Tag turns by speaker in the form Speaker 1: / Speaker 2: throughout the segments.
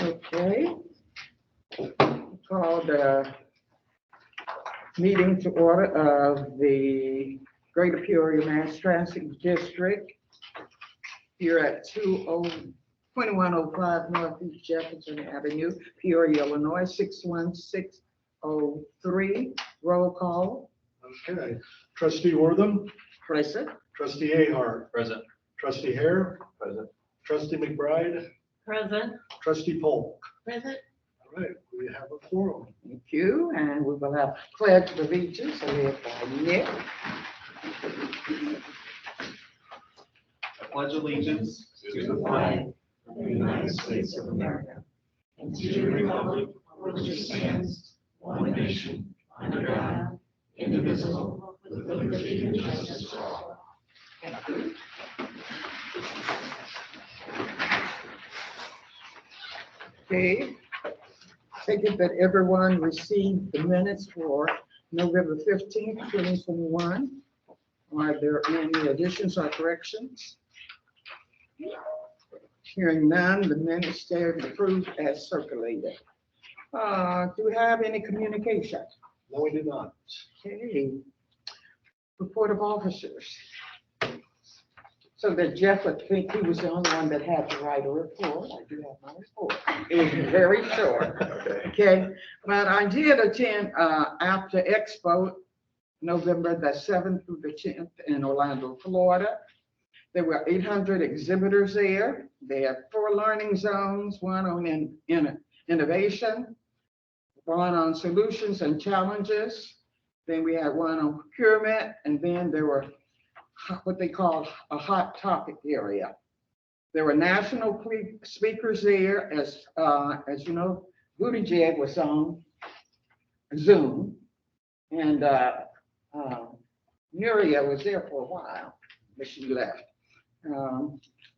Speaker 1: Okay. Call the meeting to order of the Greater Peoria Mass Transit District here at 2105 Northeast Jefferson Avenue, Peoria, Illinois, 61603. Roll call.
Speaker 2: Okay. Trustee Wortham,
Speaker 1: Present.
Speaker 2: Trustee Ahart,
Speaker 3: Present.
Speaker 2: Trustee Hare,
Speaker 3: Present.
Speaker 2: Trustee McBride,
Speaker 4: Present.
Speaker 2: Trustee Polk.
Speaker 4: Present.
Speaker 2: All right, we have a quorum.
Speaker 1: Thank you. And we will have pledge of allegiance led by Nick.
Speaker 3: I pledge allegiance to the flag of the United States of America and to the republic for which it stands, one nation, under God, indivisible, with liberty and justice for all.
Speaker 1: Okay. Take it that everyone received the minutes for November 15th, 2021. Are there any additions or corrections? Hearing none, the minutes stand approved as circulated. Do we have any communication?
Speaker 2: No, we did not.
Speaker 1: Okay. Report of officers. So that Jeff would think he was the only one that had to write a report. I do have my report. It was very short. Okay, but I did attend after Expo, November the 7th through the 10th in Orlando, Florida. There were 800 exhibitors there. They had 4 learning zones, one on innovation, one on solutions and challenges. Then we had one on procurement, and then there were what they call a hot topic area. There were national speakers there, as you know, Buttigieg was on Zoom, and Nuria was there for a while, but she left.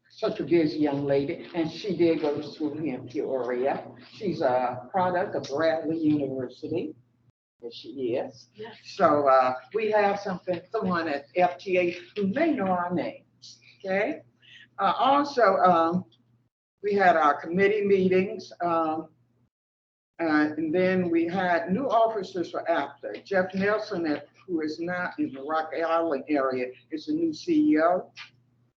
Speaker 1: Such a busy young lady, and she did go to school here in Peoria. She's a product of Bradley University. Yes, she is.
Speaker 4: Yes.
Speaker 1: So we have someone at FTA who may know our names. Okay. Also, we had our committee meetings, and then we had new officers for after. Jeff Nelson, who is now in the Rock Island area, is the new CEO.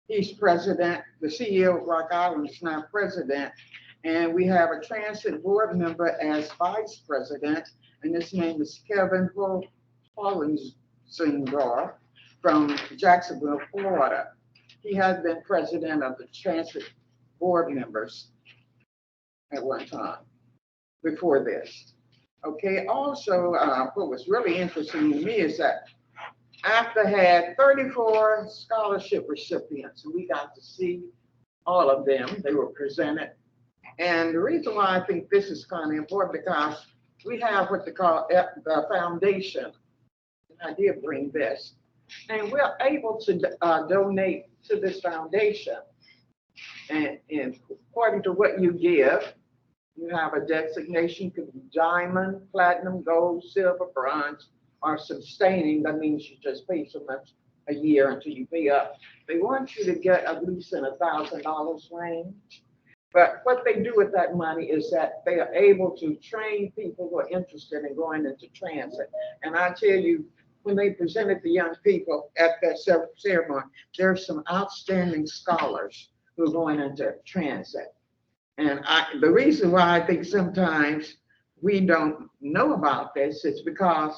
Speaker 1: He's president. The CEO of Rock Island is now president. And we have a transit board member as vice president, and his name is Kevin Hollensendorf from Jacksonville, Florida. He has been president of the transit board members at one time before this. Okay, also, what was really interesting to me is that AFTA had 34 scholarship recipients, and we got to see all of them. They were presented. And the reason why I think this is kind of important, because we have what they call the foundation. And I did bring this. And we're able to donate to this foundation. And according to what you give, you have a designation, could be diamond, platinum, gold, silver, bronze, or sustaining. That means you just pay so much a year until you pay up. They want you to get at least in $1,000 range. But what they do with that money is that they are able to train people who are interested in going into transit. And I tell you, when they presented the young people at that ceremony, there's some outstanding scholars who are going into transit. And the reason why I think sometimes we don't know about this is because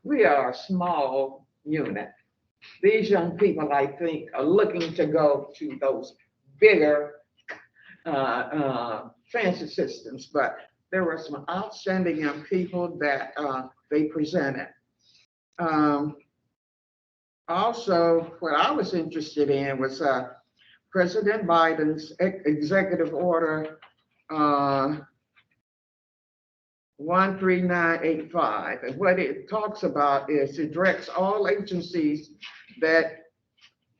Speaker 1: we are a small unit. These young people, I think, are looking to go to those bigger transit systems, but there were some outstanding young people that they presented. Also, what I was interested in was President Biden's executive order 13985. And what it talks about is it directs all agencies that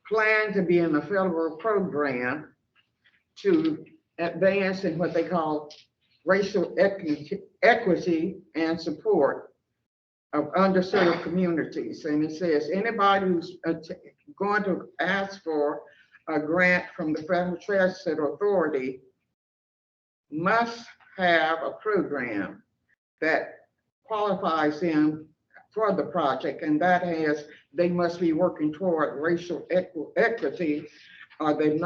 Speaker 1: plan to be in the federal program to advance in what they call racial equity and support of underserved communities. And it says anybody who's going to ask for a grant from the Federal Transit Authority must have a program that qualifies them for the project, and that has, they must be working toward racial equity, or they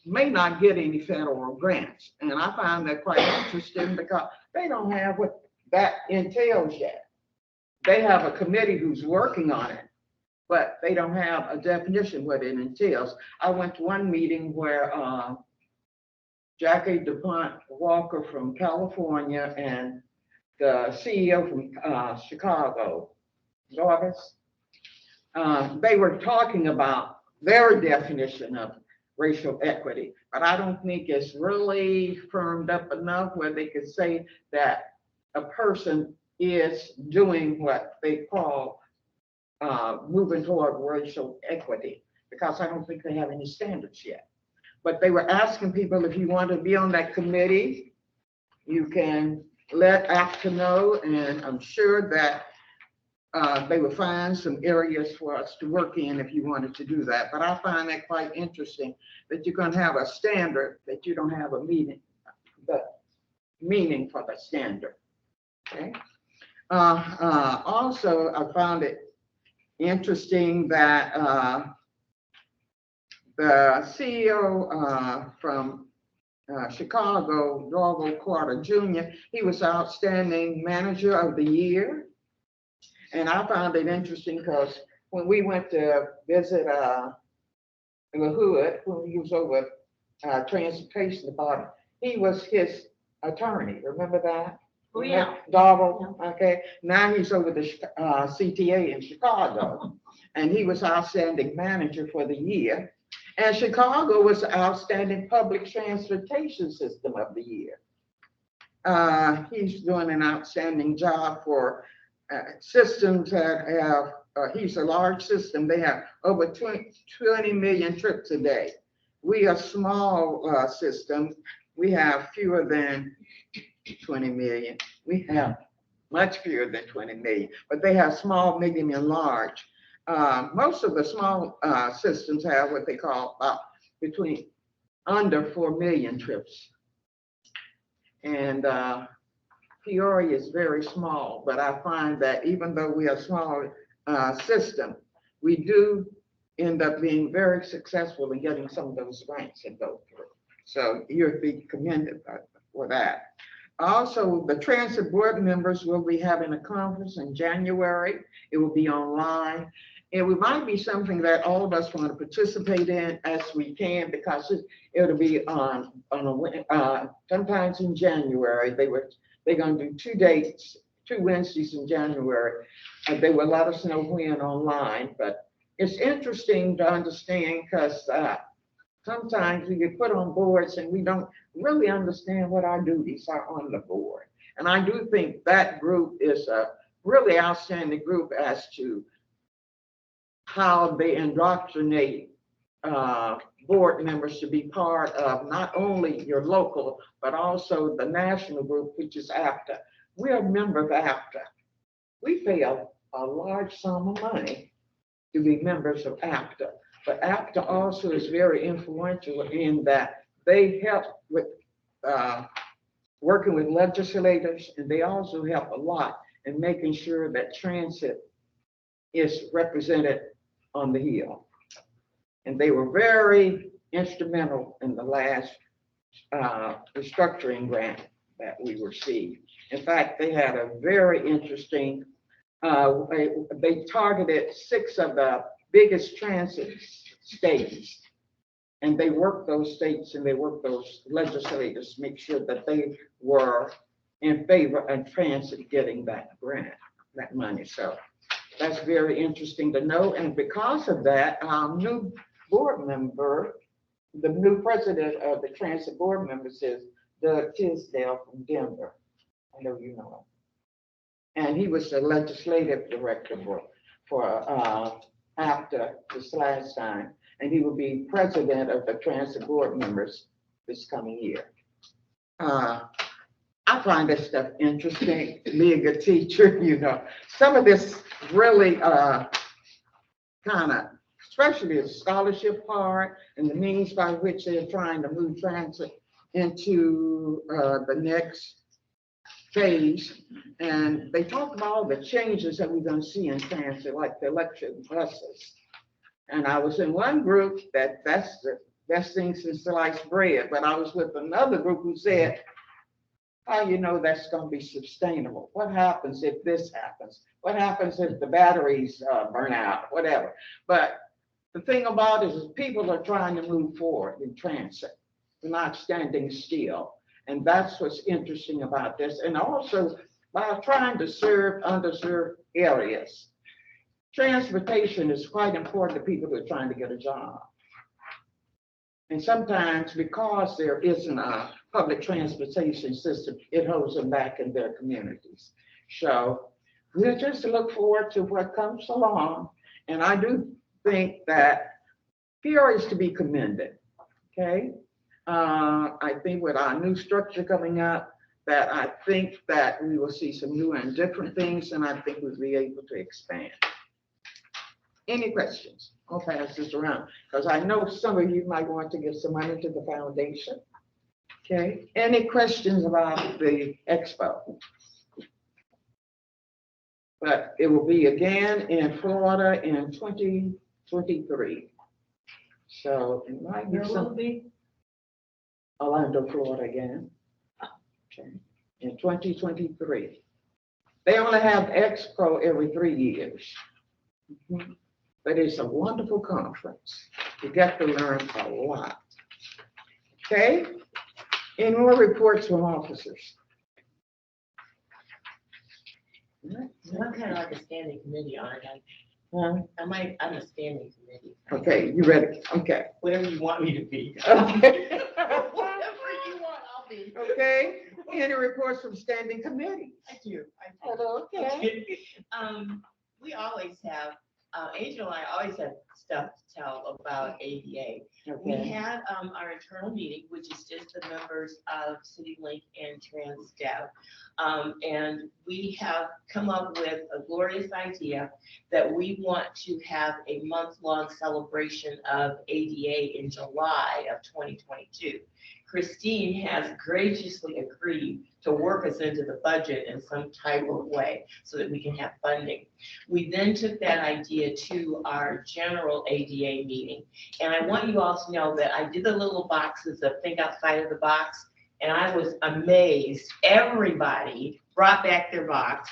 Speaker 1: may not get any federal grants. And I find that quite interesting because they don't have what that entails yet. They have a committee who's working on it, but they don't have a definition what it entails. I went to one meeting where Jackie DuPont Walker from California and the CEO from Chicago, Jarvis, they were talking about their definition of racial equity, but I don't think it's really firmed up enough where they could say that a person is doing what they call moving toward racial equity, because I don't think they have any standards yet. But they were asking people, if you want to be on that committee, you can let ACTA know, and I'm sure that they would find some areas for us to work in if you wanted to do that. But I find that quite interesting, that you're going to have a standard, that you don't have a meaning for the standard. Okay. Also, I found it interesting that the CEO from Chicago, Dorval Carter Jr., he was Outstanding Manager of the Year. And I found it interesting because when we went to visit the hood, when he was over transportation department, he was his attorney. Remember that?
Speaker 4: Oh, yeah.
Speaker 1: Dorval, okay. Now he's over the CTA in Chicago, and he was Outstanding Manager for the year. And Chicago was Outstanding Public Transportation System of the Year. He's doing an outstanding job for systems that have, he's a large system. They have over 20 million trips a day. We are small system. We have fewer than 20 million. We have much fewer than 20 million, but they have small, medium, and large. Most of the small systems have what they call between under 4 million trips. And Peoria is very small, but I find that even though we are a small system, we do end up being very successful in getting some of those grants that go through. So you'll be commended for that. Also, the transit board members will be having a conference in January. It will be online. It might be something that all of us want to participate in as we can, because it'll be on sometimes in January. They're going to do 2 dates, 2 Wednesdays in January. They will let us know when online, but it's interesting to understand because sometimes we get put on boards and we don't really understand what our duties are on the board. And I do think that group is a really outstanding group as to how they indoctrinate board members to be part of not only your local, but also the national group, which is APTA. We're a member of APTA. We pay a large sum of money to be members of APTA. But APTA also is very influential in that they help with working with legislators, and they also help a lot in making sure that transit is represented on the Hill. And they were very instrumental in the last restructuring grant that we received. In fact, they had a very interesting, they targeted 6 of the biggest transit states, and they worked those states and they worked those legislators to make sure that they were in favor of transit getting that grant, that money. So that's very interesting to know. And because of that, our new board member, the new president of the transit board members is Doug Tisdale from Denver. I know you know him. And he was the legislative director for APTA this last time. And he will be president of the transit board members this coming year. I find this stuff interesting, being a teacher, you know. Some of this really kind of, especially the scholarship part and the means by which they're trying to move transit into the next phase. And they talked about all the changes that we're going to see in transit, like the electric buses. And I was in one group that's the best thing since sliced bread, but I was with another group who said, how you know that's going to be sustainable? What happens if this happens? What happens if the batteries burn out? Whatever. But the thing about it is people are trying to move forward in transit. They're not standing still. And that's what's interesting about this. And also by trying to serve underserved areas. Transportation is quite important to people who are trying to get a job. And sometimes because there isn't a public transportation system, it holds them back in their communities. So we'll just look forward to what comes along. And I do think that Peoria is to be commended, okay? I think with our new structure coming up, that I think that we will see some new and different things, and I think we'll be able to expand. Any questions? I'll pass this around, because I know some of you might want to give some money to the foundation. Okay, any questions about the expo? But it will be again in Florida in 2023. So it might be some. Orlando, Florida again. Okay, in 2023. They only have expo every 3 years. But it's a wonderful conference. You get to learn a lot. Okay? Any more reports from officers?
Speaker 4: I'm kind of like a standing committee, aren't I? I'm a standing committee.
Speaker 1: Okay, you ready? Okay.
Speaker 4: Whatever you want me to be.
Speaker 1: Okay.
Speaker 4: Whatever you want, I'll be.
Speaker 1: Okay. Any reports from standing committees?
Speaker 4: I do.
Speaker 1: Okay.
Speaker 4: We always have, Angel and I always have stuff to tell about ADA. We
Speaker 1: Okay.
Speaker 4: had our internal meeting, which is just the members of CityLink and TransDev. And we have come up with a glorious idea that we want to have a month-long celebration of ADA in July of 2022. Christine has graciously agreed to work us into the budget in some type of way so that we can have funding. We then took that idea to our general ADA meeting. And I want you all to know that I did the little boxes of think outside of the box, and I was amazed. Everybody brought back their box,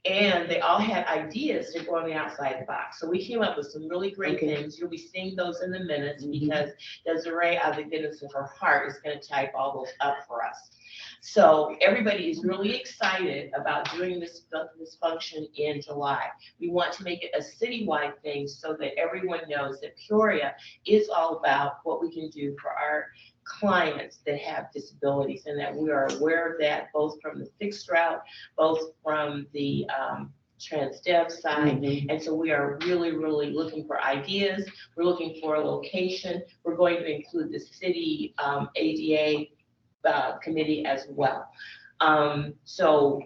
Speaker 4: and they all had ideas to go on the outside the box. So we came up with some really great things. You'll be seeing those in the minutes because Desiree, out of the goodness of her heart, is going to type all those up for us. So everybody is really excited about doing this function in July. We want to make it a citywide thing so that everyone knows that Peoria is all about what we can do for our clients that have disabilities, and that we are aware of that both from the fixed route, both from the TransDev side. And so we are really, really looking for ideas. We're looking for a location. We're going to include the city ADA committee as well. So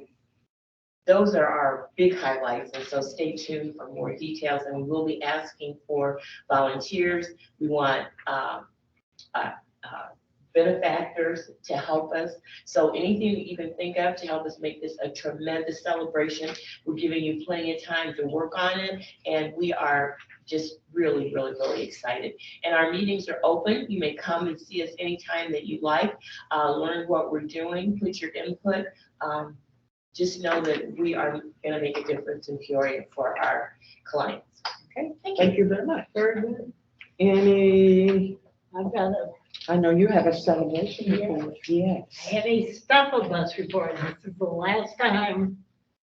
Speaker 4: those are our big highlights. And so stay tuned for more details, and we will be asking for volunteers. We want benefactors to help us. So anything that you can think of to help us make this a tremendous celebration. We're giving you plenty of time to work on it, and we are just really, really, really excited. And our meetings are open. You may come and see us anytime that you like, learn what we're doing, put your input. Just know that we are going to make a difference in Peoria for our clients. Okay,
Speaker 1: Thank you very much. Very good. Any, I know you have a celebration report. Yes.
Speaker 5: I have a Stuffle Bus report. This is the last time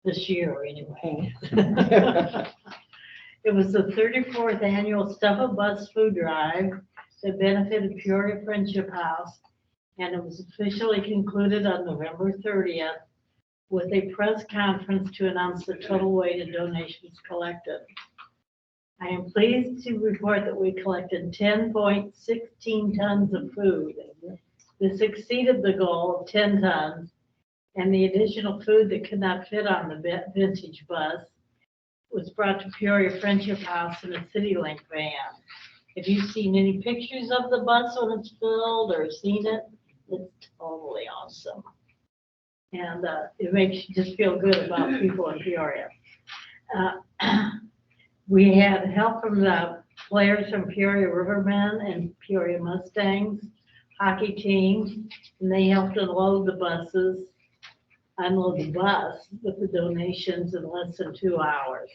Speaker 5: this year, anyway. It was the 34th annual Stuffle Bus Food Drive that benefited Peoria Friendship House, and it was officially concluded on November 30th with a press conference to announce the total weight of donations collected. I am pleased to report that we collected 10.16 tons of food. This exceeded the goal of 10 tons, and the additional food that could not fit on the vintage bus was brought to Peoria Friendship House in a CityLink van. Have you seen any pictures of the bus when it's filled or seen it? It's totally awesome. And it makes you just feel good about people in Peoria. We had help from the players from Peoria Rivermen and Peoria Mustangs hockey team, and they helped unload the buses, unload the bus with the donations in less than 2 hours.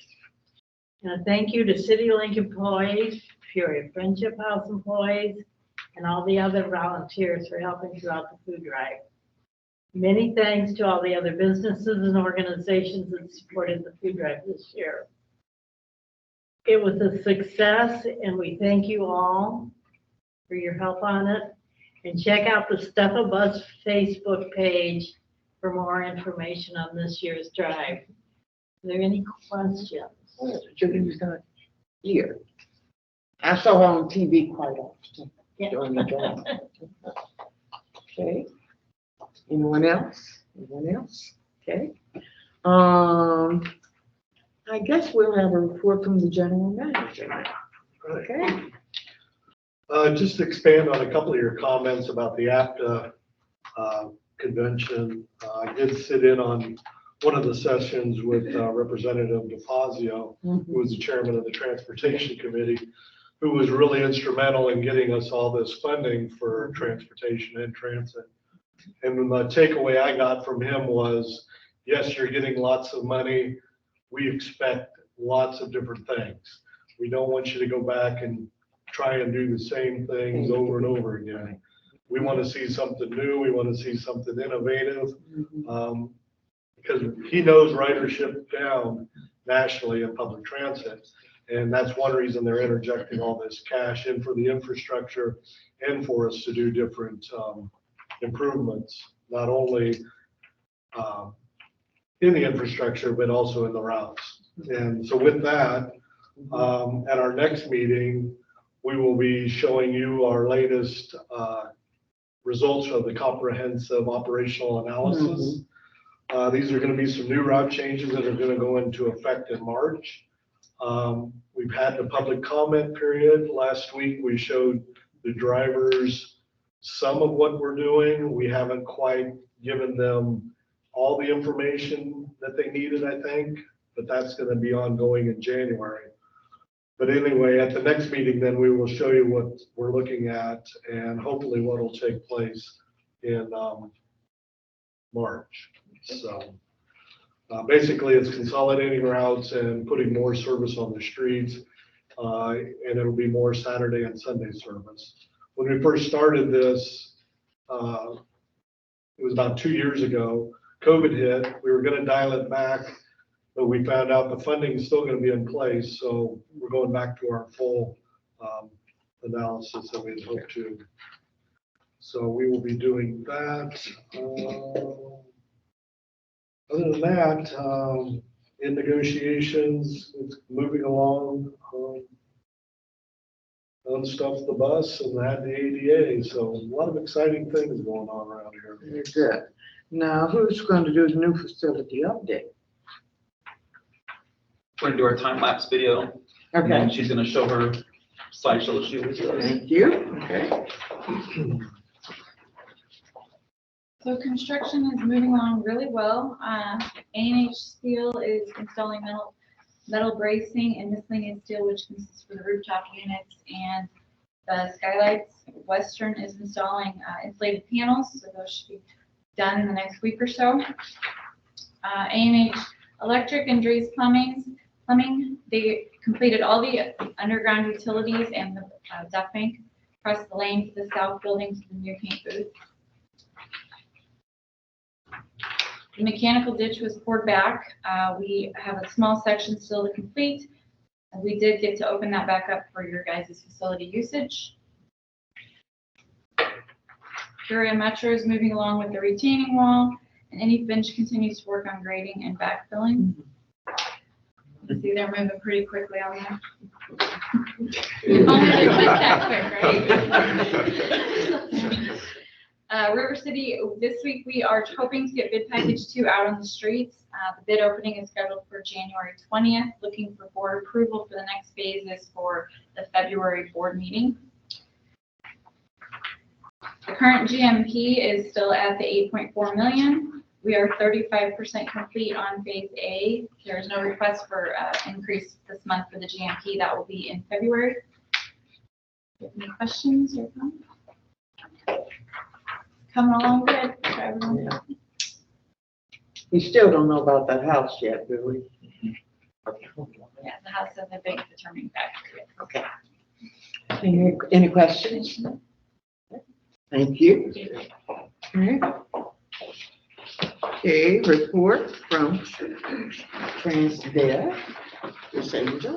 Speaker 5: And thank you to CityLink employees, Peoria Friendship House employees, and all the other volunteers for helping throughout the food drive. Many thanks to all the other businesses and organizations that supported the food drive this year. It was a success, and we thank you all for your help on it. And check out the Stuff a Bus Facebook page for more information on this year's drive. Are there any questions?
Speaker 1: Julie's not here. I saw her on TV quite often
Speaker 5: Yeah.
Speaker 1: during the drive. Okay. Anyone else? Anyone else? Okay. I guess we'll have a report from the general manager. Okay.
Speaker 2: Just to expand on a couple of your comments about the APTA convention. I did sit in on one of the sessions with Representative DeFazio, who was the chairman of the Transportation Committee, who was really instrumental in getting us all this funding for transportation and transit. And the takeaway I got from him was, yes, you're getting lots of money. We expect lots of different things. We don't want you to go back and try and do the same things over and over again. We want to see something new. We want to see something innovative. Because he knows ridership down nationally in public transit. And that's one reason they're interjecting all this cash in for the infrastructure and for us to do different improvements, not only in the infrastructure, but also in the routes. And so with that, at our next meeting, we will be showing you our latest results of the comprehensive operational analysis. These are going to be some new route changes that are going to go into effect in March. We've had the public comment period. Last week, we showed the drivers some of what we're doing. We haven't quite given them all the information that they needed, I think, but that's going to be ongoing in January. But anyway, at the next meeting, then we will show you what we're looking at and hopefully what will take place in March. So basically, it's consolidating routes and putting more service on the streets, and it'll be more Saturday and Sunday service. When we first started this, it was about 2 years ago. COVID hit. We were going to dial it back, but we found out the funding is still going to be in place. So we're going back to our full analysis that we had hoped to. So we will be doing that. Other than that, in negotiations, it's moving along. Unstuffed the bus and had the ADA. So a lot of exciting things going on around here.
Speaker 1: Very good. Now, who's going to do the new facility update?
Speaker 3: We're gonna do our time lapse video. And then she's gonna show her slideshow that she was doing.
Speaker 1: Thank you. Okay.
Speaker 6: So construction is moving along really well. A&H Steel is installing metal bracing and miscellaneous steel, which consists for the rooftop units and the skylights. Western is installing insulated panels, so those should be done in the next week or so. A&H Electric and Dre's Plumbing, they completed all the underground utilities and the duct bank across the lane to the south building to the new paint booth. The mechanical ditch was poured back. We have a small section still to complete. We did get to open that back up for your guys' facility usage. Peoria Metro is moving along with the retaining wall, and any bench continues to work on grading and backfilling. You see they're moving pretty quickly on that. Only they quit that quick, right? River City, this week we are hoping to get bid package 2 out on the streets. The bid opening is scheduled for January 20th. Looking for board approval for the next phases for the February board meeting. The current GMP is still at the 8.4 million. We are 35% complete on phase A. There's no request for increase this month for the GMP. That will be in February. Any questions or comments? Coming along good. for everyone.
Speaker 1: We still don't know about that house yet, do we?
Speaker 6: Yeah, the house hasn't been determined factor yet.
Speaker 1: Okay. Any questions? Thank you. Alright. Okay, report from Transdev. Miss Angel.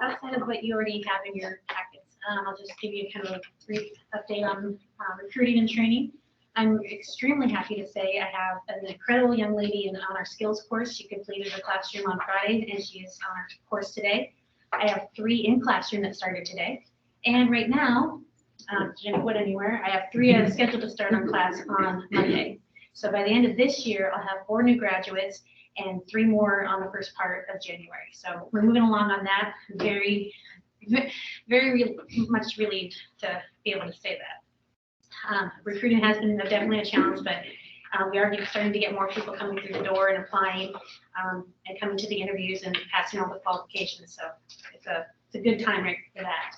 Speaker 7: Outside of what you already have in your packets, I'll just give you kind of a brief update on recruiting and training. I'm extremely happy to say I have an incredible young lady on our skills course. She completed her classroom on Friday and she is on our course today. I have 3 in classroom that started today. And right now, didn't put anywhere, I have 3 scheduled to start on class on Monday. So by the end of this year, I'll have 4 new graduates and 3 more on the first part of January. So we're moving along on that. Very much relieved to be able to say that. Recruiting has been definitely a challenge, but we are starting to get more people coming through the door and applying and coming to the interviews and passing all the qualifications. So it's a good time right for that.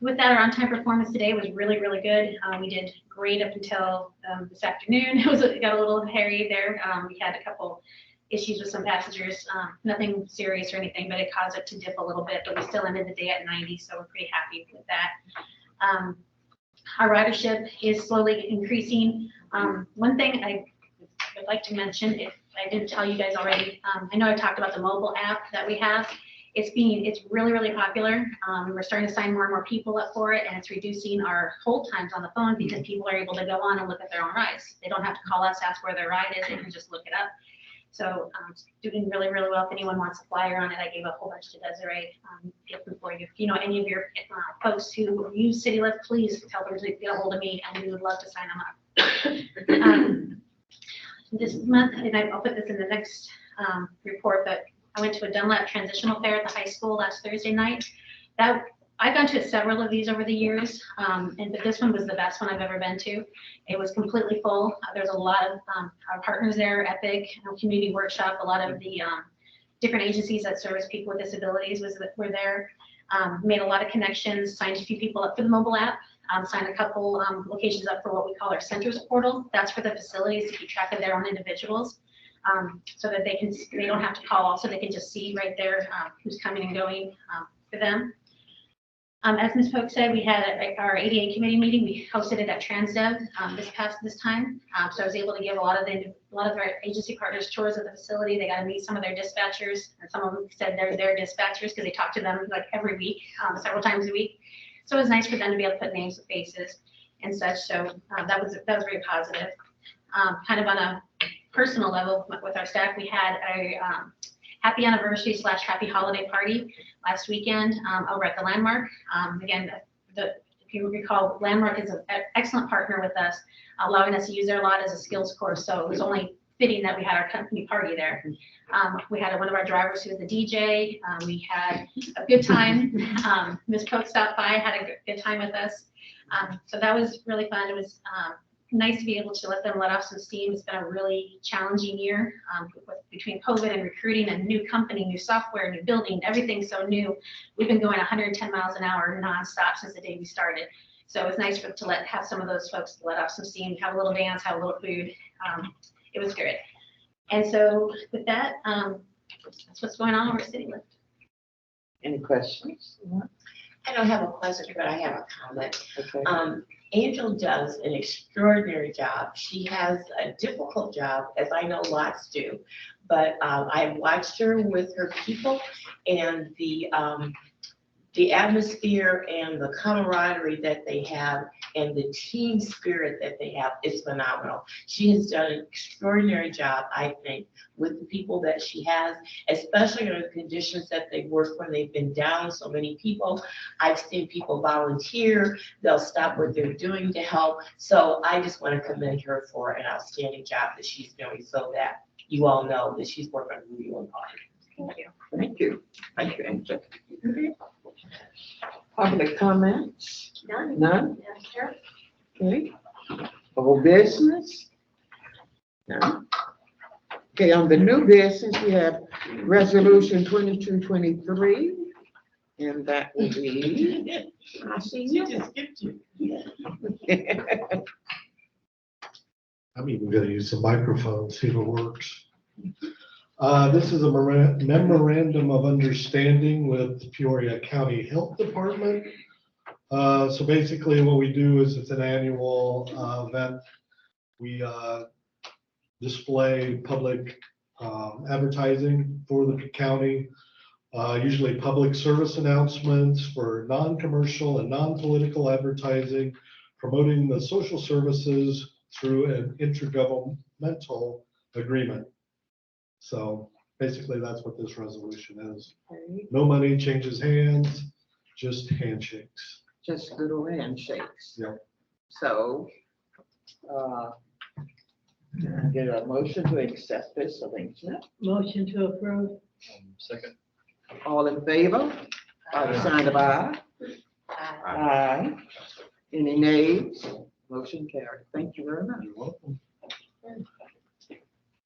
Speaker 7: With that, our on-time performance today was really, really good. We did great up until this afternoon. It got a little hairy there. We had a couple issues with some passengers, nothing serious or anything, but it caused it to dip a little bit, but we still ended the day at 90, so we're pretty happy with that. Our ridership is slowly increasing. One thing I would like to mention, if I didn't tell you guys already, I know I talked about the mobile app that we have. It's really, really popular. We're starting to sign more and more people up for it, and it's reducing our hold times on the phone because people are able to go on and look at their own rides. They don't have to call us, ask where their ride is, they can just look it up. So it's doing really, really well. If anyone wants a flyer on it, I gave a whole bunch to Desiree. Get them for you. If you know any of your folks who use City Lift, please tell them to get a hold of me, and we would love to sign them up. This month, and I'll put this in the next report, but I went to a Dunlap transitional fair at the high school last Thursday night. I've gone to several of these over the years, but this one was the best one I've ever been to. It was completely full. There's a lot of our partners there, Epic, Community Workshop, a lot of the different agencies that service people with disabilities were there. Made a lot of connections, signed a few people up for the mobile app, signed a couple locations up for what we call our centers portal. That's for the facilities to keep track of their own individuals. So that they don't have to call, so they can just see right there who's coming and going for them. As Ms. Polk said, we had our ADA committee meeting. We hosted it at Transdev this time. So I was able to give a lot of our agency partners tours of the facility. They got to meet some of their dispatchers, and some of them said they're their dispatchers because they talk to them like every week, several times a week. So it was nice for them to be able to put names with faces and such. So that was very positive. Kind of on a personal level with our staff, we had a happy anniversary / happy holiday party last weekend over at the Landmark. Again, if you recall, Landmark is an excellent partner with us, allowing us to use their lot as a skills course. So it was only fitting that we had our company party there. We had one of our drivers who was the DJ. We had a good time. Ms. Polk stopped by, had a good time with us. So that was really fun. It was nice to be able to let them let off some steam. It's been a really challenging year between COVID and recruiting, and new company, new software, new building, everything's so new. We've been going 110 miles an hour nonstop since the day we started. So it was nice to have some of those folks let off some steam, have a little dance, have a little food. It was good. And so with that, that's what's going on over at City Lift.
Speaker 1: Any questions?
Speaker 4: I don't have a question, but I have a comment.
Speaker 1: Okay.
Speaker 4: Angel does an extraordinary job. She has a difficult job, as I know lots do, but I watched her with her people, and the atmosphere and the camaraderie that they have and the team spirit that they have is phenomenal. She has done an extraordinary job, I think, with the people that she has, especially under the conditions that they work when they've been down so many people. I've seen people volunteer, they'll stop what they're doing to help. So I just want to commend her for an outstanding job that she's doing, so that you all know that she's working really hard.
Speaker 7: Thank you.
Speaker 1: Thank Thank you. Thank you, Angela. Public comments?
Speaker 7: None?
Speaker 1: None?
Speaker 7: Yes, sir.
Speaker 1: Okay. Old business? None. Okay, on the new business, we have resolution 2223, and that will be, I see
Speaker 4: She
Speaker 1: you.
Speaker 4: just skipped you.
Speaker 2: I'm even gonna use the microphone, see if it works. This is a memorandum of understanding with the Peoria County Health Department. So basically what we do is it's an annual event. We display public advertising for the county, usually public service announcements for non-commercial and non-political advertising, promoting the social services through an intergovernmental agreement. So basically, that's what this resolution is. No money changes hands, just handshakes.
Speaker 1: Just little handshakes.
Speaker 2: Yep.
Speaker 1: So, can I get a motion to accept this arrangement?
Speaker 5: Motion to approve.
Speaker 3: Second.
Speaker 1: All in favor? By the sign of aye.
Speaker 7: Uh,
Speaker 1: Aye. Any nays? Motion carried. Thank you very much.
Speaker 2: You're welcome.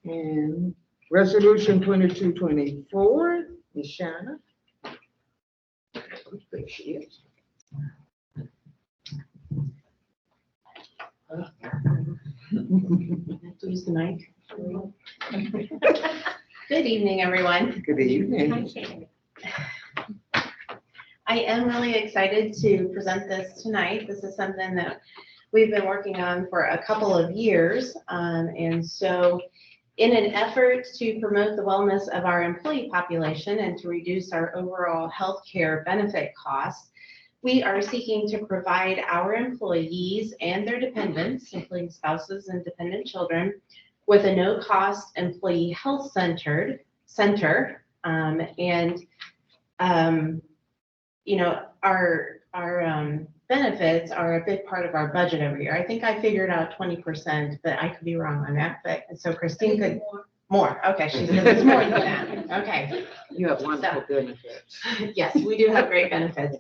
Speaker 1: And resolution 2224, Ms. Shanna. There she is.
Speaker 4: Use the mic.
Speaker 7: Good evening, everyone.
Speaker 1: Good evening.
Speaker 7: I am really excited to present this tonight. This is something that we've been working on for a couple of years. And so in an effort to promote the wellness of our employee population and to reduce our overall healthcare benefit costs, we are seeking to provide our employees and their dependents, including spouses and dependent children, with a no-cost employee health center. You know, our benefits are a big part of our budget every year. I think I figured out 20%, but I could be wrong on that. But so Christine could more. Okay, she's it's more than that. Okay.
Speaker 1: You have wonderful benefits.
Speaker 7: Yes, we do have great benefits,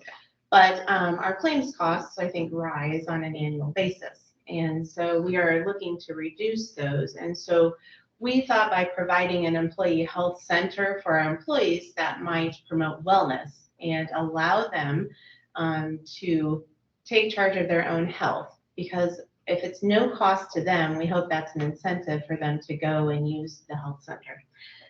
Speaker 7: but our claims costs, I think, rise on an annual basis. And so we are looking to reduce those. And so we thought by providing an employee health center for our employees that might promote wellness and allow them to take charge of their own health. Because if it's no cost to them, we hope that's an incentive for them to go and use the health center.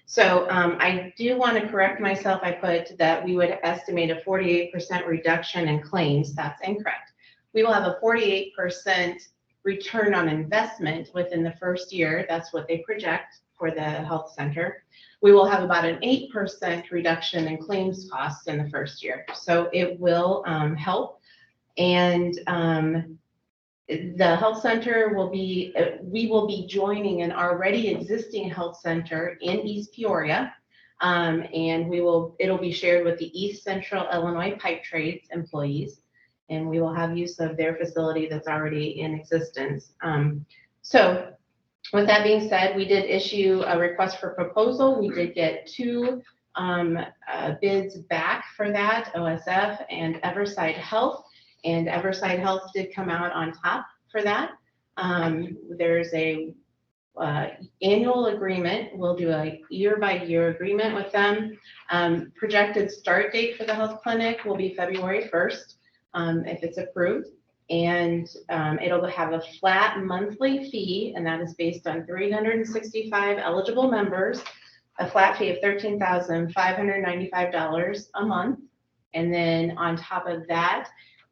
Speaker 7: So I do want to correct myself. I put that we would estimate a 48% reduction in claims. That's incorrect. We will have a 48% return on investment within the first year. That's what they project for the health center. We will have about an 8% reduction in claims costs in the first year. So it will help. And the health center will be, we will be joining an already existing health center in East Peoria. And it'll be shared with the East Central Illinois Pipe Trades employees. And we will have use of their facility that's already in existence. So with that being said, we did issue a request for proposal. We did get 2 bids back for that, OSF and Everside Health. And Everside Health did come out on top for that. There's a annual agreement. We'll do a year-by-year agreement with them. Projected start date for the health clinic will be February 1st, if it's approved. And it'll have a flat monthly fee, and that is based on 365 eligible members, a flat fee of $13,595 a month. And then on top of that,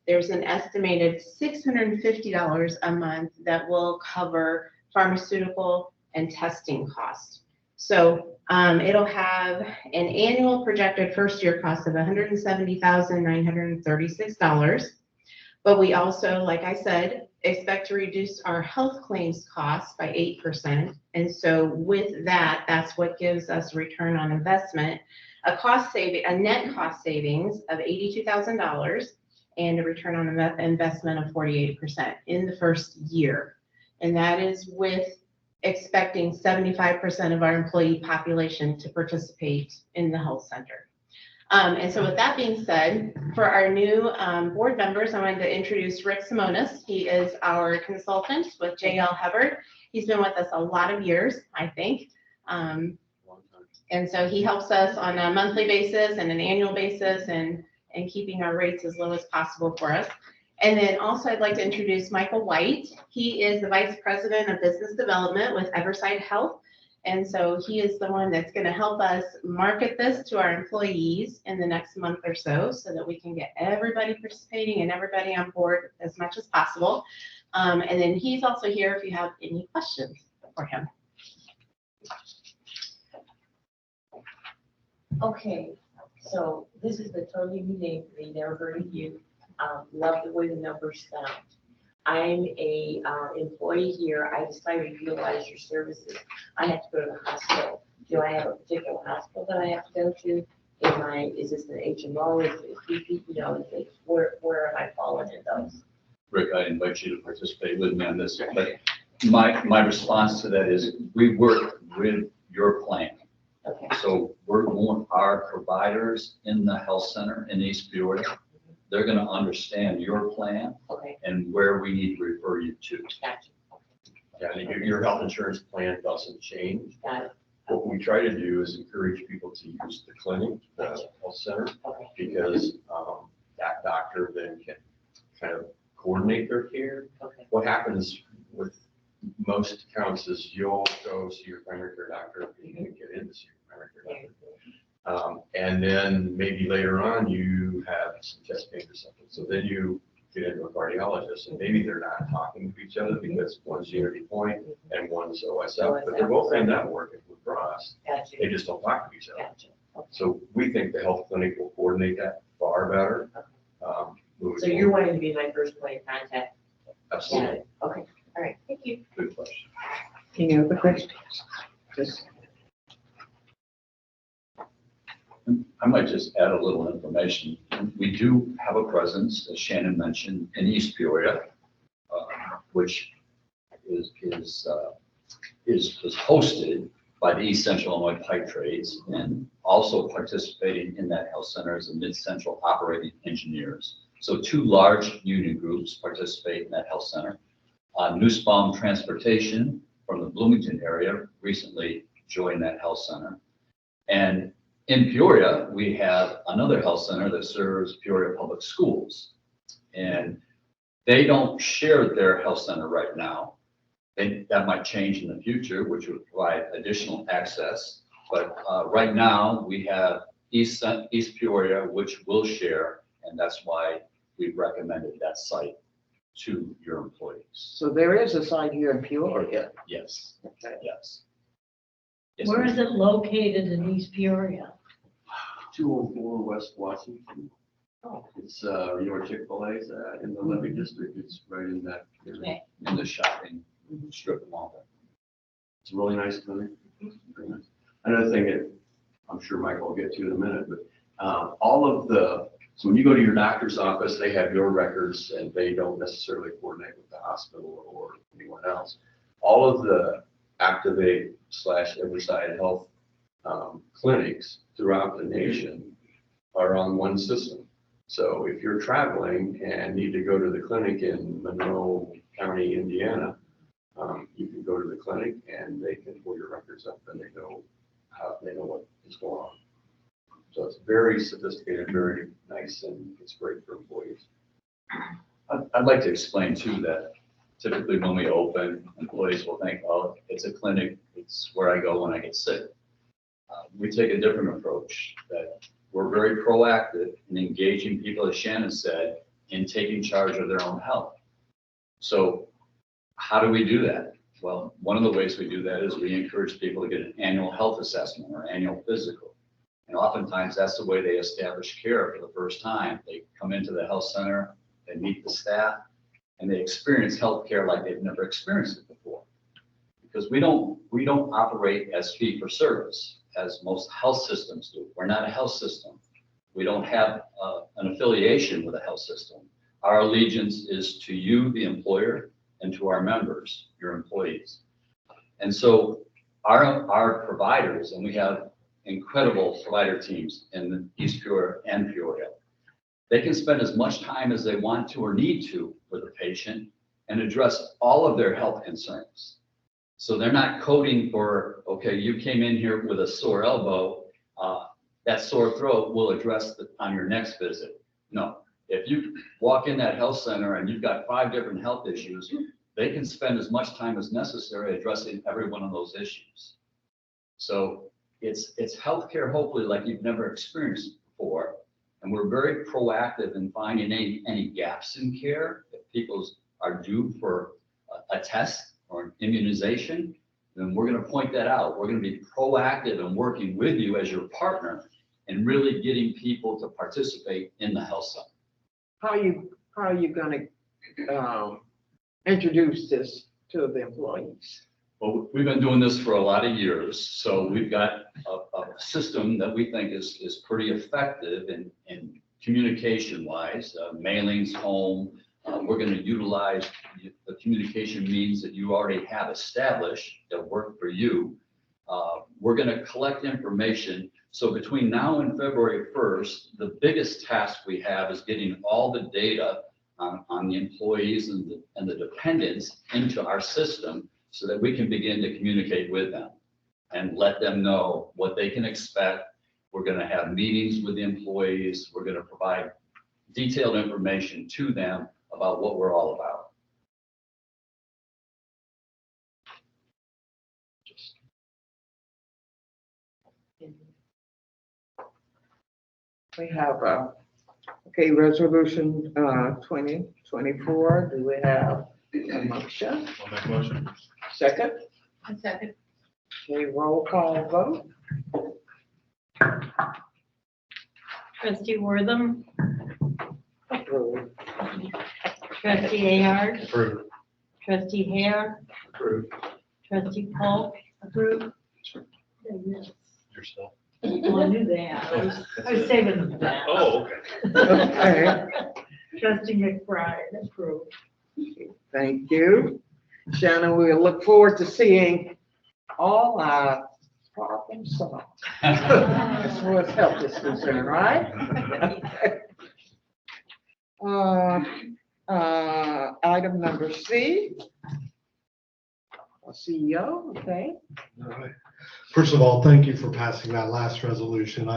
Speaker 7: there's an estimated $650 a month that will cover pharmaceutical and testing costs. So it'll have an annual projected first year cost of $170,936. But we also, like I said, expect to reduce our health claims costs by 8%. And so with that, that's what gives us return on investment, a net cost savings of $82,000 and a return on investment of 48% in the first year. And that is with expecting 75% of our employee population to participate in the health center.
Speaker 4: And so with that being said, for our new board members, I wanted to introduce Rick Simonis. He is our consultant with JL Hubbard. He's been with us a lot of years, I think. And so he helps us on a monthly basis and an annual basis and keeping our rates as low as possible for us. And then also I'd like to introduce Michael White. He is the Vice President of Business Development with Everside Health. And so he is the one that's going to help us market this to our employees in the next month or so that we can get everybody participating and everybody on board as much as possible. And then he's also here if you have any questions for him.
Speaker 8: Okay, so this is the totally new name for me, never heard of you. Love the way the numbers sound. I'm a employee here. I decided to utilize your services. I have to go to the hospital. Do I have a particular hospital that I have to go to? Is this an HMO? Is it BP? You know, where am I falling in those?
Speaker 3: Rick, I invite you to participate with me on this, but my response to that is we work with your plan.
Speaker 8: Okay.
Speaker 3: So our providers in the health center in East Peoria, they're going to understand your plan
Speaker 8: Okay.
Speaker 3: and where we need to refer you to.
Speaker 8: Gotcha.
Speaker 9: Yeah, and your health insurance plan doesn't change.
Speaker 8: Got it.
Speaker 9: What we try to do is encourage people to use the clinic, the health center,
Speaker 8: Okay.
Speaker 9: because that doctor then can kind of coordinate their care.
Speaker 8: Okay.
Speaker 9: What happens with most accounts is you'll go see your primary care doctor, you can get in to see your primary care doctor. And then maybe later on you have some chest pain or something. So then you get into a cardiologist and maybe they're not talking to each other because one's Unity Point and one's OSF, but they're both in network and Blue Cross.
Speaker 8: Gotcha.
Speaker 9: They just don't talk to each other.
Speaker 8: Gotcha. Okay.
Speaker 9: So we think the health clinic will coordinate that far better. moving
Speaker 8: So you're
Speaker 9: forward.
Speaker 8: wanting to be my first point of contact?
Speaker 9: Absolutely.
Speaker 8: Okay, all right, thank you.
Speaker 9: Good question.
Speaker 1: Any other questions? Just
Speaker 3: I might just add a little information. We do have a presence, as Shannon mentioned, in East Peoria, which is hosted by the East Central Illinois Pipe Trades, and also participating in that health center is the Mid Central Operating Engineers. So two large union groups participate in that health center. Nussbaum Transportation from the Bloomington area recently joined that health center. And in Peoria, we have another health center that serves Peoria Public Schools. And they don't share their health center right now. That might change in the future, which would provide additional access. But right now, we have East Peoria, which will share, and that's why we've recommended that site to your employees.
Speaker 1: so there is a site here in Peoria.
Speaker 3: Yes,
Speaker 1: Okay.
Speaker 3: yes. Yes,
Speaker 5: Where
Speaker 3: ma'am.
Speaker 5: is it located in East Peoria?
Speaker 9: 204 West Washington.
Speaker 8: Oh.
Speaker 9: It's, your Chick-fil-A's in the Levy District. It's right in that area.
Speaker 8: Okay.
Speaker 3: In the shopping strip mall.
Speaker 9: It's a really nice clinic. Very nice. Another thing that I'm sure Michael will get to in a minute, but so when you go to your doctor's office, they have your records and they don't necessarily coordinate with the hospital or anyone else. All of the Activate / Everside Health clinics throughout the nation are on one system. So if you're traveling and need to go to the clinic in Monroe County, Indiana, you can go to the clinic and they can pull your records up and they know what is going on. So it's very sophisticated, very nice, and it's great for employees.
Speaker 3: I'd like to explain too that typically when we open, employees will think, oh, it's a clinic, it's where I go when I get sick. We take a different approach, that we're very proactive in engaging people, as Shannon said, in taking charge of their own health. So how do we do that? Well, one of the ways we do that is we encourage people to get an annual health assessment or annual physical. And oftentimes that's the way they establish care for the first time. They come into the health center, they meet the staff, and they experience health care like they've never experienced it before. Because we don't operate as fee for service as most health systems do. We're not a health system. We don't have an affiliation with a health system. Our allegiance is to you, the employer, and to our members, your employees. And so our providers, and we have
Speaker 10: incredible provider teams in East Peoria and Peoria. They can spend as much time as they want to or need to with the patient and address all of their health concerns. So they're not coding for, okay, you came in here with a sore elbow, that sore throat will address on your next visit. No, if you walk in that health center and you've got 5 different health issues, they can spend as much time as necessary addressing every one of those issues. So it's healthcare, hopefully, like you've never experienced before. And we're very proactive in finding any gaps in care. If people are due for a test or an immunization, then we're going to point that out. We're going to be proactive and working with you as your partner and really getting people to participate in the health center.
Speaker 1: How are you going to introduce this to the employees?
Speaker 10: Well, we've been doing this for a lot of years, so we've got a system that we think is pretty effective in communication-wise, mailings home. We're going to utilize the communication means that you already have established that work for you. We're going to collect information. So between now and February 1st, the biggest task we have is getting all the data on the employees and the dependents into our system so that we can begin to communicate with them and let them know what they can expect. We're going to have meetings with the employees. We're going to provide detailed information to them about what we're all about.
Speaker 1: We have, resolution 2024. Do we have a motion?
Speaker 3: I'll make a motion.
Speaker 1: Second?
Speaker 4: A second.
Speaker 1: Okay, roll call vote.
Speaker 5: Trustee Wortham,
Speaker 1: Approved.
Speaker 5: trustee Ahart,
Speaker 3: Approved.
Speaker 5: trustee Hare,
Speaker 3: Approved.
Speaker 5: trustee Polk, approved.
Speaker 3: Yourself.
Speaker 5: Well, I knew that. I was saving that.
Speaker 3: Oh, okay.
Speaker 1: Okay,
Speaker 5: Trustee McBride, approved.
Speaker 1: thank you. Shannon, we look forward to seeing all our problems solved. As far as health is concerned, right? Item number C. CEO, okay.
Speaker 2: All right. First of all, thank you for passing that last resolution.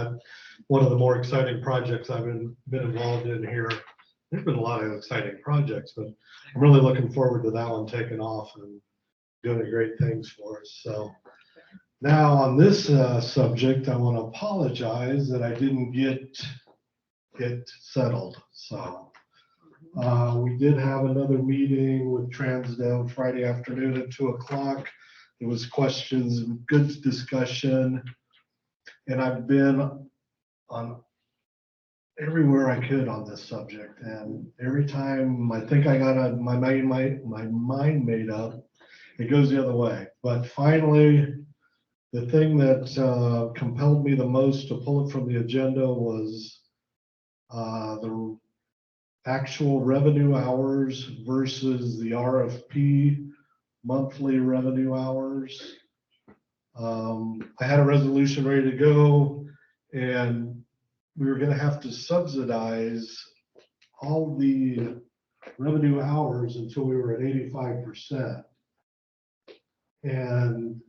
Speaker 2: One of the more exciting projects I've been involved in here. There's been a lot of exciting projects, but I'm really looking forward to that one taking off and doing great things for us. So now on this subject, I want to apologize that I didn't get it settled. So we did have another meeting with Transdev Friday afternoon at 2:00. There was questions and good discussion. And I've been on everywhere I could on this subject. And every time I think I got my mind made up, it goes the other way. But finally, the thing that compelled me the most to pull it from the agenda was the actual revenue hours versus the RFP monthly revenue hours. I had a resolution ready to go, and we were going to have to subsidize all the revenue hours until we were at 85%. And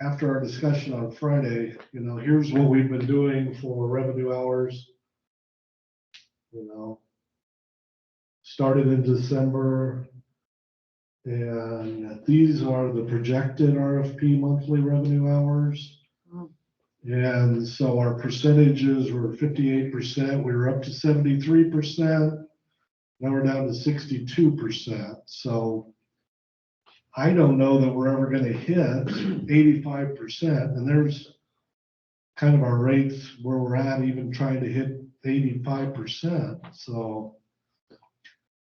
Speaker 2: after our discussion on Friday, here's what we've been doing for revenue hours. Started in December, and these are the projected RFP monthly revenue hours. And so our percentages were 58%. We were up to 73%. Now we're down to 62%. So I don't know that we're ever going to hit 85%. And there's kind of our rates where we're at, even trying to hit 85%. So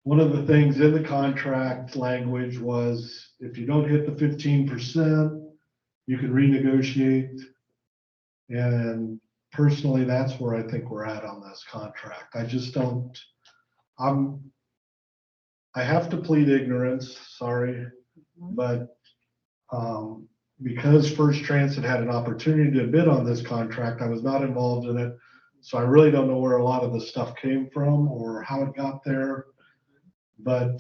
Speaker 2: one of the things in the contract language was if you don't hit the 15%, you can renegotiate. And personally, that's where I think we're at on this contract. I just don't, I have to plead ignorance, sorry, but because First Transit had an opportunity to bid on this contract, I was not involved in it. So I really don't know where a lot of the stuff came from or how it got there. But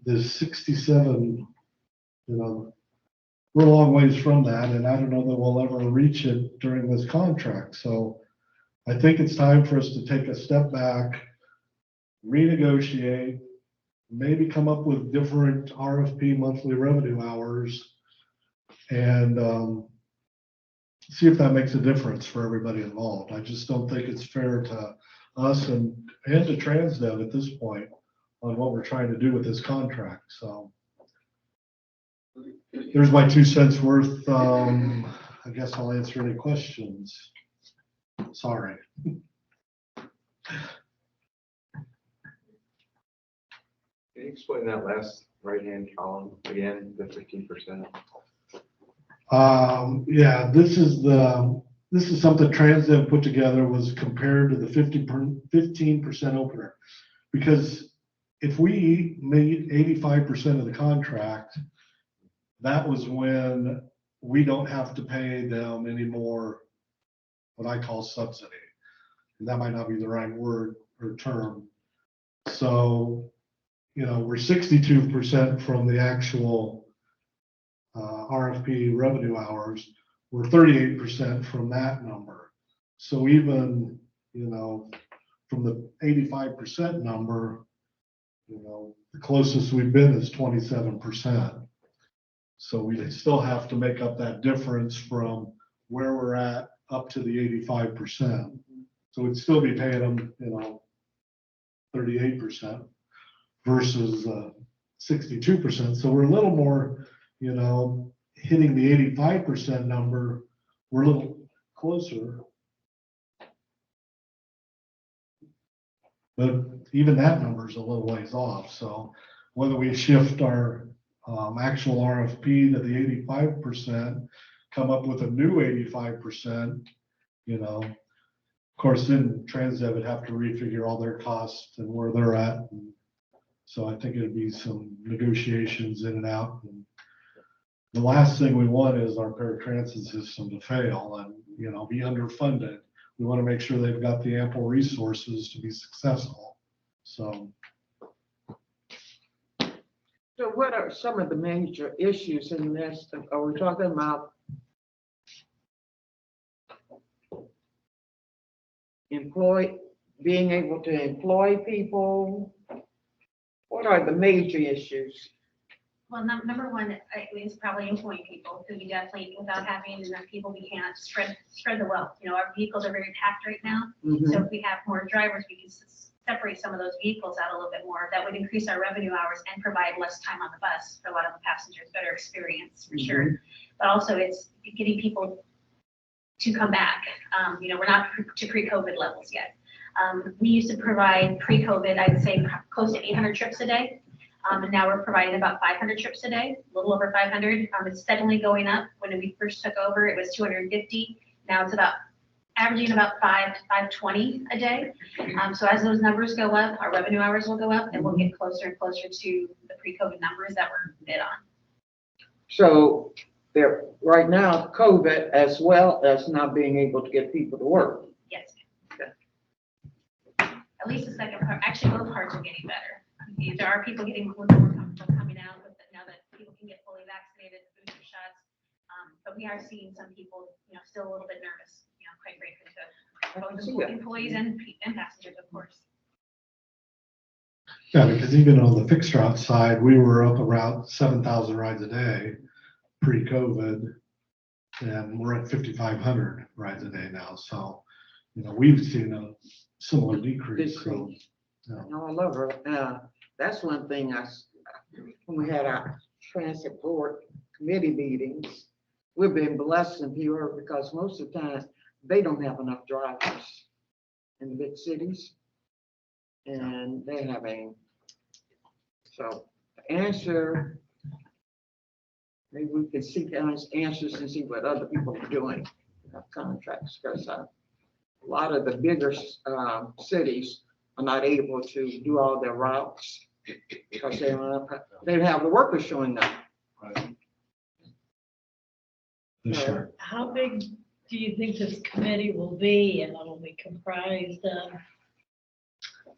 Speaker 2: the 67, we're a long ways from that, and I don't know that we'll ever reach it during this contract. So I think it's time for us to take a step back, renegotiate, maybe come up with different RFP monthly revenue hours, and see if that makes a difference for everybody involved. I just don't think it's fair to us and to Transdev at this point on what we're trying to do with this contract. So there's my 2 cents worth. I guess I'll answer any questions. Sorry.
Speaker 3: Can you explain that last right-hand column again, the 15%?
Speaker 2: Yeah, this is something Transdev put together, was compared to the 15% opener. Because if we made 85% of the contract, that was when we don't have to pay them any more, what I call subsidy. And that might not be the right word or term. So, we're 62% from the actual RFP revenue hours. We're 38% from that number. So even, from the 85% number, the closest we've been is 27%. So we still have to make up that difference from where we're at up to the 85%. So we'd still be paying them, 38% versus 62%. So we're a little more, hitting the 85% number. We're a little closer. But even that number is a little ways off. So whether we shift our actual RFP to the 85%, come up with a new 85%, of course, then Transdev would have to refigure all their costs and where they're at. And so I think it'd be some negotiations in and out. And the last thing we want is our paratransit system to fail and, be underfunded. We want to make sure they've got the ample resources to be successful. So
Speaker 1: what are some of the major issues in this? Are we talking about being able to employ people? What are the major issues?
Speaker 7: Well, number one is probably employing people, because we definitely, without having enough people, we can't spread the wealth. Our vehicles are very packed right now. So if we have more drivers, we can separate some of those vehicles out a little bit more. That would increase our revenue hours and provide less time on the bus for a lot of the passengers, better experience for sure. But also it's getting people to come back. We're not to pre-COVID levels yet. We used to provide pre-COVID, I'd say close to 800 trips a day. And now we're providing about 500 trips a day, a little over 500. It's steadily going up. When we first took over, it was 250. Now it's averaging about 5 to 520 a day. So as those numbers go up, our revenue hours will go up, and we'll get closer and closer to the pre-COVID numbers that we're bid on.
Speaker 1: So there, right now, COVID as well as not being able to get people to work.
Speaker 7: Yes. Okay. At least the second part, actually both parts are getting better. There are people getting more comfortable coming out with it now that people can get fully vaccinated, booster shots. But we are seeing some people, still a little bit nervous, quite frankly, so both employees and passengers, of course.
Speaker 2: Yeah, because even on the fixed route side, we were up around 7,000 rides a day pre-COVID, and we're at 5,500 rides a day now. So, we've seen a similar decrease. So,
Speaker 1: No, I love her. That's one thing when we had our transit board committee meetings, we've been blessed in Peoria because most of the time they don't have enough drivers in the big cities. And they're having, so the answer, maybe we can seek answers and see what other people are doing, contracts, because a lot of the bigger cities are not able to do all their routes because they don't have the workers showing up.
Speaker 3: Right.
Speaker 11: this year.
Speaker 5: How big do you think this committee will be and it'll be comprised of?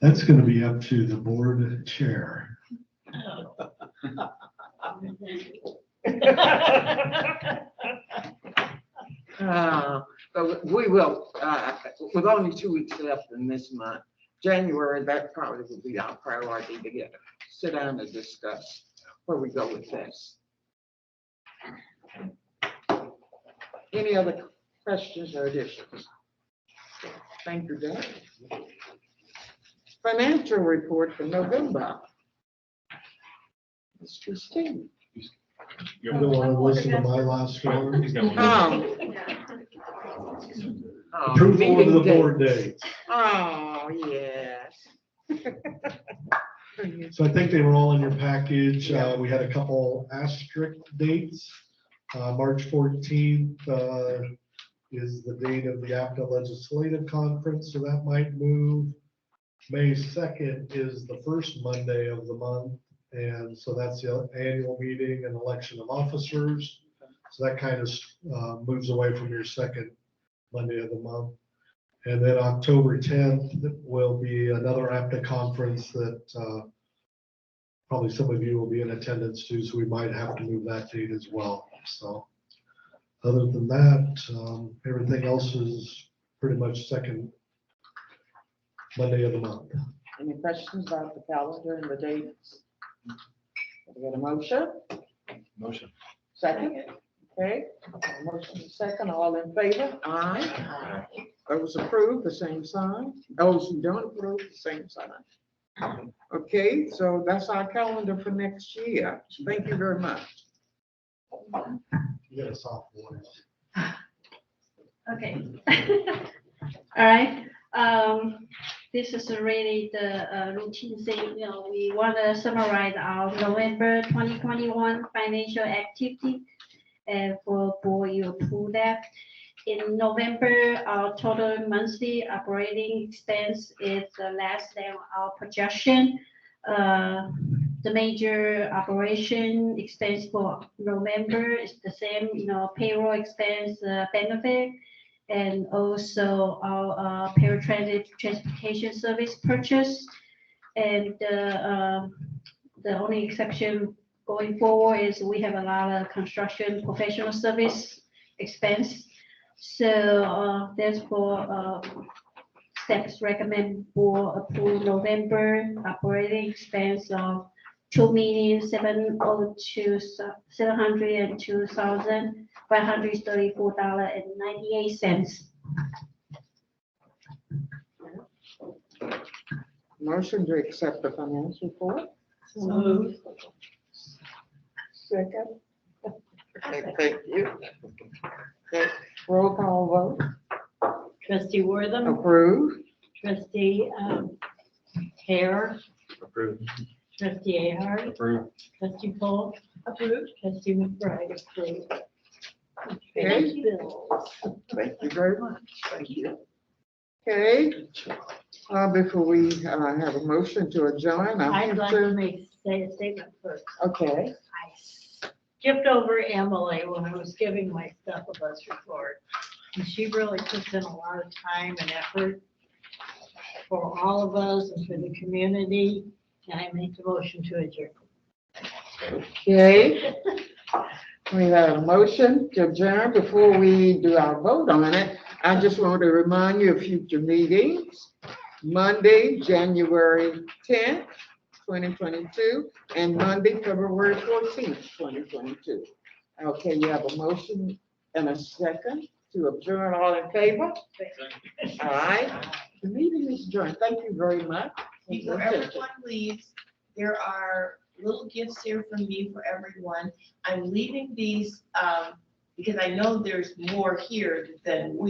Speaker 11: That's going to be up to the board chair.
Speaker 5: Oh.
Speaker 1: But we will, with only 2 weeks left in this month, January, that probably will be our priority to sit down and discuss where we go with this. Any other questions or additions? Thank you, Dan. Financial report for November. Ms. Christine.
Speaker 11: You don't want to listen to my last one? Approval of the board dates.
Speaker 1: Oh, yes.
Speaker 11: So I think they were all in your package. We had a couple asterisk dates. March 14th is the date of the APTA Legislative Conference, so that might move. May 2nd is the first Monday of the month, and so that's the annual meeting and election of officers. So that kind of moves away from your second Monday of the month. And then October 10th will be another APTA conference that probably some of you will be in attendance to, so we might have to move that date as well. So other than that, everything else is pretty much second Monday of the month.
Speaker 1: Any questions about the calendar and the dates? Can I get a motion?
Speaker 3: Motion.
Speaker 1: Second? Okay, motion is second, all in favor? Aye. Those approved, the same sign. Those who don't approve, the same sign. Okay, so that's our calendar for next year. Thank you very much.
Speaker 11: You got a soft voice.
Speaker 7: Okay. All right. This is really the routine thing, we want to summarize our November 2021 financial activity. And for board, you approve that. In November, our total monthly operating expense is less than our projection. The major operation expense for November is the same, payroll expense, benefit, and also our paratransit transportation service purchase. And the only exception going forward is we have a lot of construction professional service expense. So therefore, staff recommend for approve November operating expense of $2,702,534.98.
Speaker 1: Motion to accept the financial report.
Speaker 5: Moved.
Speaker 1: Second. Okay, thank you. Okay, roll call vote.
Speaker 5: Trustee Wortham,
Speaker 1: Approved.
Speaker 5: trustee Hare,
Speaker 3: Approved.
Speaker 5: trustee Ahart,
Speaker 3: Approved.
Speaker 5: trustee Paul, approved, trustee McBride, approved.
Speaker 1: Okay.
Speaker 5: Bills.
Speaker 1: Thank you very much. Thank you. Okay, before we have a motion to adjourn,
Speaker 5: I'd like to say a statement first.
Speaker 1: Okay.
Speaker 5: I skipped over Emily when I was giving my stuff a bus report. And she really puts in a lot of time and effort for all of us and for the community. And I make the motion to adjourn.
Speaker 1: Okay. We have a motion to adjourn. Before we do our vote on it, I just want to remind you of future meetings. Monday, January 10th, 2022, and Monday, February 14th, 2022. Okay, you have a motion and a second to adjourn. All in favor? All right. The meeting is adjourned. Thank you very much.
Speaker 4: Before everyone leaves, there are little gifts here from me for everyone. I'm leaving these, because I know there's more here than we